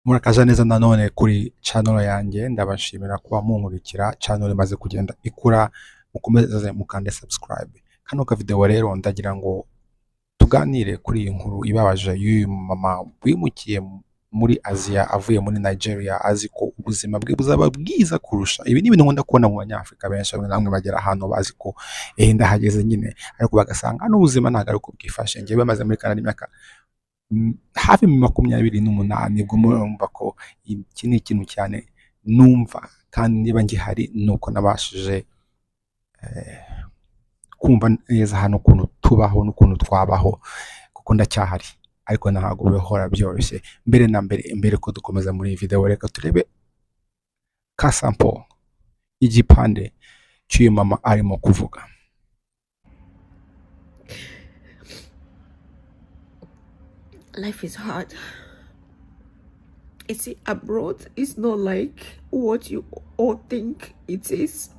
Murakaza neza nanone kuri channel yanjye, ndabashimira kuba munkurikira. Channel imaze kugenda ikura, mukomeze mukande subscribe. Kano ka video rero ndagira ngo tuganire kuri iyi nkuru ibabaje y'uyu mama wimukiye muri Aziya avuye muri Nigeria, azi ko ubuzima bwe buzaba bwiza kurusha. Ibi ni ibintu nkunda kubona mu banyafrika benshi, bamwe namwe bagera ahantu bazi ko ndahageze nyine, ariko bagasanga n'ubuzima ntabwo ari uko bwifashe. Njyewe bamaze muri Canada imyaka hafi 28 nibwo murumva ko iki ni ikintu cyane numva, kandi niba ngihari nuko nabashije kumva neza hano ukuntu tubaho n'ukuntu twabaho, kuko ndacyahari ariko ntabwo bihora byoroshye. Mbere ko dukomeza muri iyi video, reka turebe ka sample igipande cy'uyu mama arimo kuvuga. Life is hard. You see, abroad is not like what you all think it is.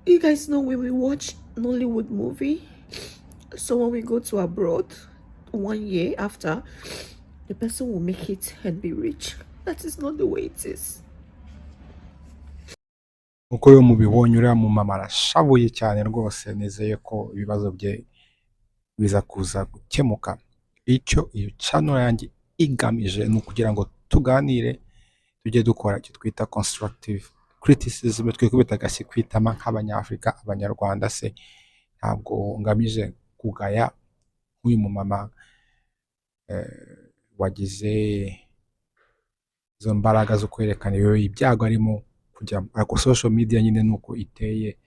You guys know when we watch Nollywood movie, so when we go to abroad 1 year after, the person will make it and be rich. That is not the way it is. Uko yo mubibonye uriya mu mama arashabuye cyane rwose, nizeye ko ibibazo bye biza kuza gukemuka. Icyo iyo channel yanjye igamije ni ukugira ngo tuganire, tujye dukora icyo twita constructive criticism, twikubita agashyi kwitama nk'abanyafrika, abanyarwanda se. Ntabwo ngamije kugaya nk'uyu mu mama wagize izo mbaraga zo kwerekana ibyago arimo kujyamo, ariko social media nyine nuko iteye.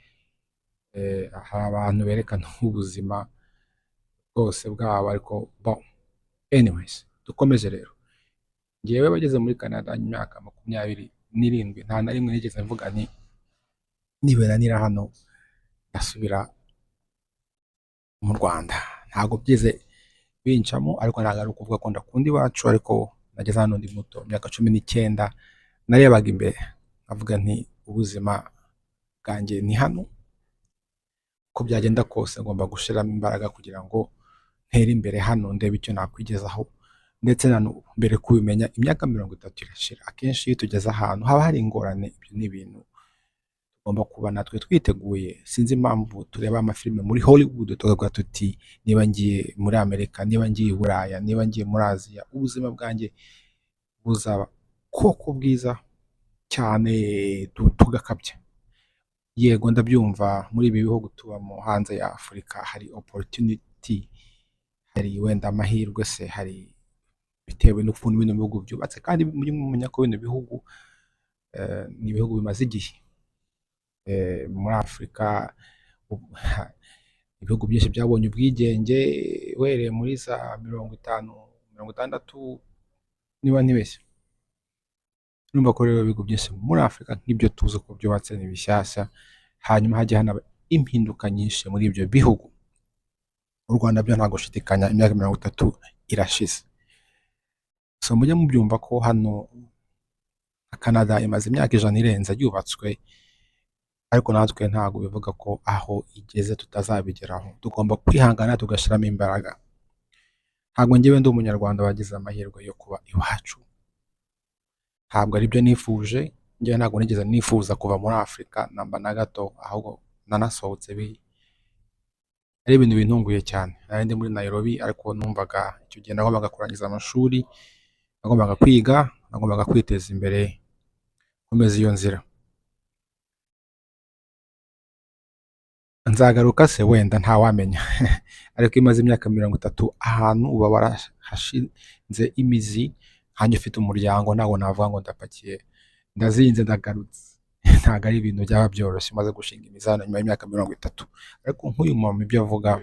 Hari abantu berekana ubuzima bwose bwabo, ariko anyways, dukomeze rero. Ngewe bageze muri Canada imyaka 27, nta na rimwe nigeze mvuga ni niberanira hano nasubira mu Rwanda. Ntabwo byize bincamo, ariko ntabwo ari ukuvuga ko ndakunda iwacu, ariko nageze hano ndi muto, imyaka 19, narebaga imbere avuga nti ubuzima bwanjye ni hano, ko byagenda kose ngomba gushiramo imbaraga kugira ngo ntere imbere hano, ndebe icyo nakwigezaho. Ndetse mbere kubimenya imyaka 30 irashira. Akenshi iyo tugeze ahantu haba hari ingorane, ibyo ni ibintu tugomba kuba natwe twiteguye. Sinzi impamvu tureba amafilime muri Hollywood tukavuga tuti niba ngiye muri Amerika, niba ngiye Buraya, niba ngiye muri Aziya, ubuzima bwanjye buzaba koko bwiza cyane, tugakabya. Yego ndabyumva, muri ibi bihugu tubamo hanze ya Afurika hari opportunity, hari wenda amahirwe se, hari bitewe n'ukuntu bino bihugu byubatse, kandi mumenya ko bino bihugu ni ibihugu bimaze igihe muri Afurika. Ibihugu byinshi byabonye ubwigenge wereye muri za 50 60 niba ntibeshye. Urumva ko rero ibihugu byinshi muri Afurika nk'ibyo tuzi ko byubatse ni bishyashya, hanyuma hajya hanaba impinduka nyinshi muri ibyo bihugu. U Rwanda byo nta gushidikanya imyaka 30 irashize. So mujye mubyumva ko hano Canada imaze imyaka 100 irenze yubatswe, ariko natwe ntabwo bivuga ko aho igeze tutazabigeraho. Tugomba kwihangana tugashiramo imbaraga. Ntabwo ngewe ndi umunyarwanda wagize amahirwe yo kuba iwacu, ntabwo ari byo nifuje. Ngewe ntabwo nigeze nifuza kuva muri Afurika namba na gato, ahubwo nanasohotse ari ibintu bintunguye cyane. Nari ndi muri Nairobi, ariko numvaga icyo gihe nagombaga kurangiza amashuri, nagombaga kwiga, nagombaga kwiteza imbere, komeza iyo nzira. Nzagaruka se wenda ntawamenya ariko imaze imyaka 30 ahantu uba warahashinze imizi, hanyuma ufite umuryango, ntabwo navuga ngo ndapakiye ndazinze ndagarutse. Ntabwo ari ibintu byaba byoroshye maze gushinga imizano nyuma y'imyaka 30. Ariko nk'uyu mama ibyo avuga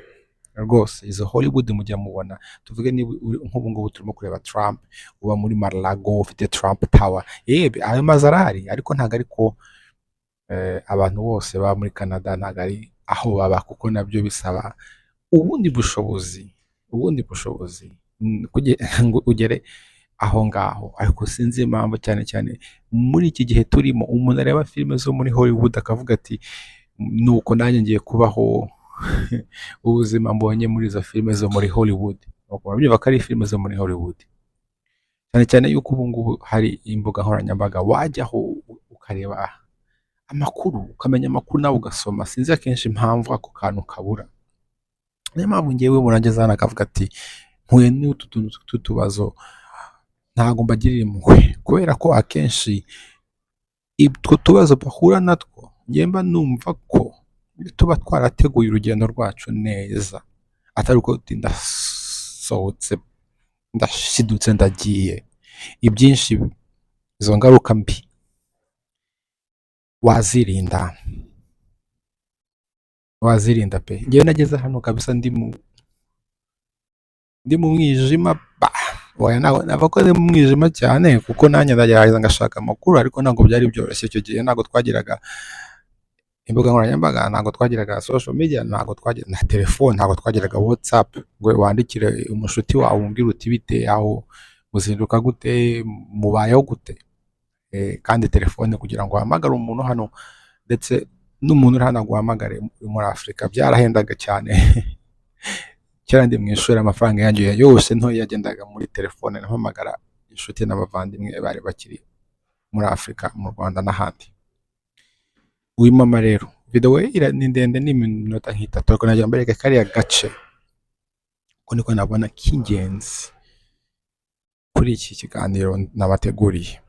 rwose, izo Hollywood mujya mubona, tuvuge niba nk'ubu ngubu turimo kureba Trump, uba muri Mar-a-Lago ufite Trump Tower, ayo mazu arahari, ariko ntabwo ariko abantu bose baba muri Canada ntabwo ari aho baba, kuko nabyo bisaba ubundi bushobozi ngo ugere aho ngaho. Ariko sinzi impamvu cyane muri iki gihe turimo, umuntu areba filime zo muri Hollywood akavuga ati nuko nanjye ngiye kubaho ubuzima mbonye muri izo filime zo muri Hollywood. Babyumva ko ari filime zo muri Hollywood. cyane cyane yuko ubu ngubu hari imbuga nkoranyambaga wajyaho ukareba amakuru, ukamenya amakuru nawe ugasoma. Sinzi akenshi impamvu ako kantu kabura. Niyo mpamvu ngewe murangeza hano akavuga ati mpuye n'utu tuntu tw'utubazo ntabwo mbagirira impuhwe, kubera ko akenshi utwo tubazo bahura natwo njye mba numva ko tuba twarateguye urugendo rwacu neza, atari uko ndasohotse ndashidutse ndagiye. Ibyinshi izo ngaruka mbi wazirinda, wazirinda pe. Ngewe nageze hano kabisa ndi mu mwijima oya ntabwo ko ari mu mwijima cyane, kuko nanjye ndagerageza ngashaka amakuru, ariko ntabwo byari byoroshye icyo gihe. Ntabwo twagiraga imbuga nkoranyambaga, ntabwo twagiraga social media, ntabwo twagiraga na telefone, ntabwo twagiraga WhatsApp ngo wandikire umushuti wawe umubwire uti bite, aho muzinduka gute, mubayeho gute. Kandi telefone kugira ngo uhamagare umuntu hano, ndetse n'umuntu uri hano guhamagare muri Afurika byarahendaga cyane. Kera ndi mu ishuri amafaranga yanjye yose ntoya yagendaga muri telefone, nahamagara inshuti n'abavandimwe bari bakiri muri Afurika, mu Rwanda n'ahandi. Uyu mama rero video ni ndende, ni iminota nk'itatu, ariko nagira mbereke kariya gace ko niko nabona k'ingenzi kuri iki kiganiro nabateguriye.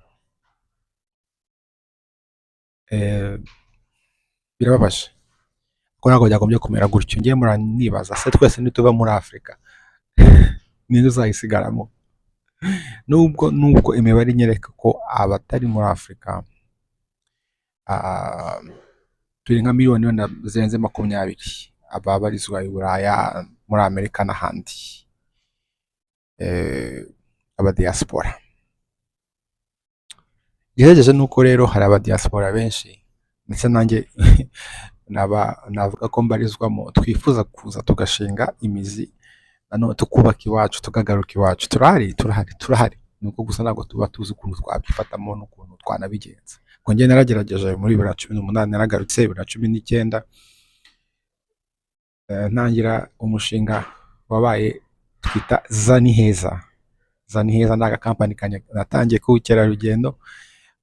Birababaje ko ntabwo byagombye kumera gutyo. Ngiye muranibaza se twese nituva muri Afurika ninde uzayisigaramo? Nubwo imibare inyereka ko abatari muri Afurika turi nka miliyoni wenda zirenze 20 ababarizwa i Buraya, muri Amerika n'ahandi, aba diaspora. Gerageje nuko rero hari aba diaspora benshi, ndetse nanjye navuga ko mbarizwamo, twifuza kuza tugashinga imizi nanone tukubaka iwacu, tukagaruka iwacu. Turahari, nuko gusa ntabwo tuba tuzi ukuntu twabyifatamo n'ukuntu twanabigenza. Ngo njye naragerageje muri 2018, naragarutse 2019, ntangira umushinga wabaye twita Zaniheza. Zaniheza ni agakampani natangiye k'ubukerarugendo,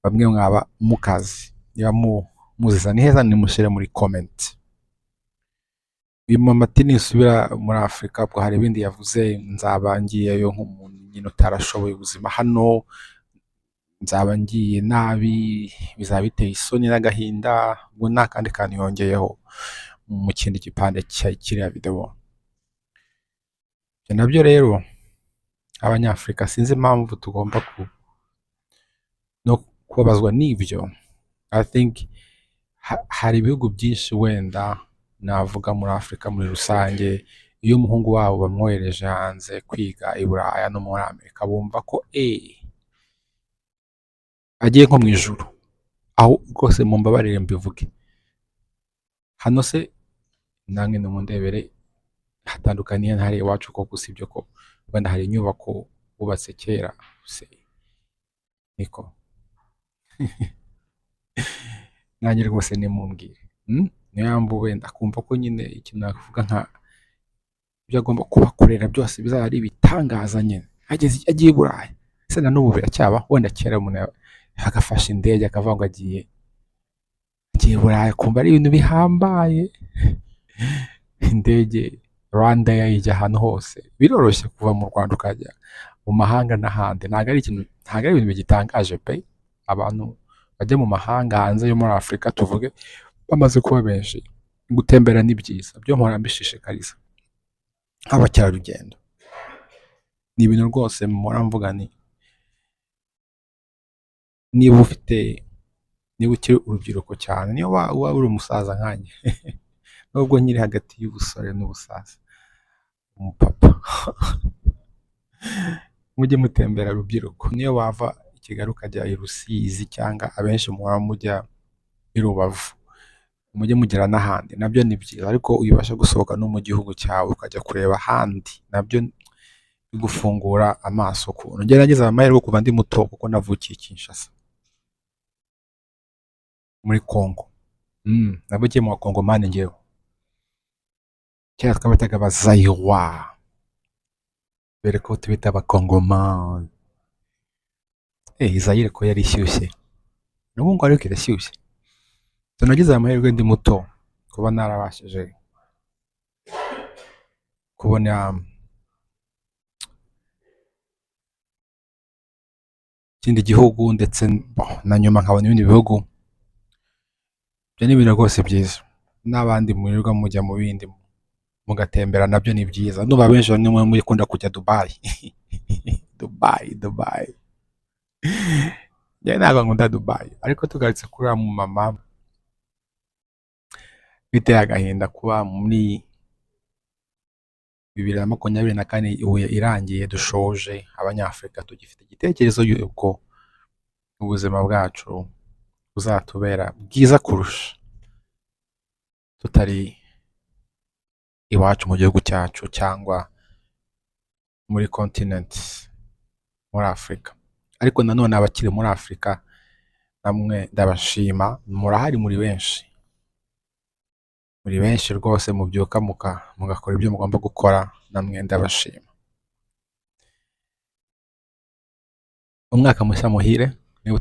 bamwe mwaba mukazi. Niba muzi Zaniheza nimushyire muri comment. Uyu mama ati nisubira muri Afurika ubwo hari ibindi yavuze, nzaba ngiyeyo nk'umuntu nyine utarashoboye ubuzima hano, nzaba ngiye nabi, bizaba biteye isoni n'agahinda. Ubwo nta kandi kantu yongeyeho mu kindi gipande kiriya video. Nabyo rero Abanyafurika sinzi impamvu tugomba no kubabazwa n'ibyo. I think hari ibihugu byinshi wenda navuga muri Afurika muri rusange, iyo umuhungu wabo bamwohereje hanze kwiga i Buraya no muri Amerika, bumva ko agiye nko mu ijuru. Aho rwose mumbabarire mbivuge, hano se nange nimundebere hatandukaniye ntari iwacu, ko usibye ko wenda hari inyubako bubatse kera se niko nanjye rwose nimumbwire. Niyo mpamvu wenda kumva ko nyine ikintu navuga nka ibyo agomba kubakorera byose bizaba ari ibitangaza nyine. Agiye i Buraya se na n'ubu biracyaba. Wenda kera umuntu agafasha indege akavuga ngo agiye i Buraya, kumva ari ibintu bihambaye. Indege Rwanda yayijya ahantu hose, biroroshye kuva mu Rwanda ukajya mu mahanga n'ahandi. Ntabwo ari ibintu bigitangaje pe. Abantu bajya mu mahanga hanze yo muri Afurika tuvuge bamaze kuba benshi, gutembera ni byiza, byo mpora mbishishikariza nk'abakerarugendo. Ni ibintu rwose mpora mvuga ni niba ukiri urubyiruko cyane, niyo waba uri umusaza nkanjye nubwo nyiri hagati y'ubusore n'ubusaza, umupapa mujye mutembera rubyiruko. Niyo wava i Kigali ukajya i Rusizi, cyangwa abenshi muhora mujya i Rubavu, mujye mugera n'ahandi, nabyo ni byiza. Ariko uyibasha gusohoka no mu gihugu cyawe ukajya kureba ahandi, nabyo bigufungura amaso. Ukuntu njye nagize amahirwe kuva ndi muto, kuko navukiye Kinshasa muri Congo. Navukiye mu Bakongomani njyewe. Kera twabitaga Abazayiwa, dore ko tubita Abakongomani. Izayire ko yari ishyushye n'ubu ngo ariko irashyushye. Nagize amahirwe ndi muto kuba narabashije kubona ikindi gihugu ndetse na nyuma nkabona ibindi bihugu. Ibyo ni ibintu rwose byiza, n'abandi mwirirwa mujya mu bindi mugatembera nabyo ni byiza. Ndumva benshi bamwe muri kunda kujya Dubai. Dubai njye ntabwo nkunda Dubai, ariko tugarutse kuri uriya mumama, biteye agahinda kuba muri 2024 irangiye dushoje abanyafurika tugifite igitekerezo yuko ubuzima bwacu buzatubera bwiza kurusha tutari iwacu mu gihugu cyacu cyangwa muri continent muri Afurika. Ariko nanone abakiri muri Afurika namwe ndabashima, murahari muri benshi rwose, mubyuka mugakora ibyo mugomba gukora, namwe ndabashima. Umwaka mushya muhire. Niba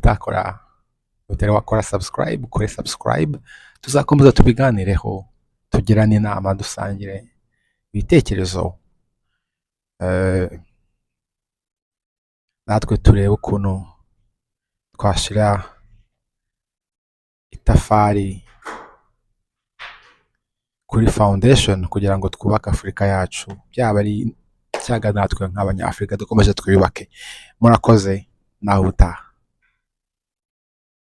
utari wakora subscribe, ukore subscribe, tuzakomeza tubiganireho, tugirane inama, dusangire ibitekerezo, natwe turebe ukuntu twashira itafari kuri foundation kugira ngo twubake Afurika yacu, byaba ari cyaga natwe nk'abanyafurika dukomeje twiyubake. Murakoze, nawe utaha.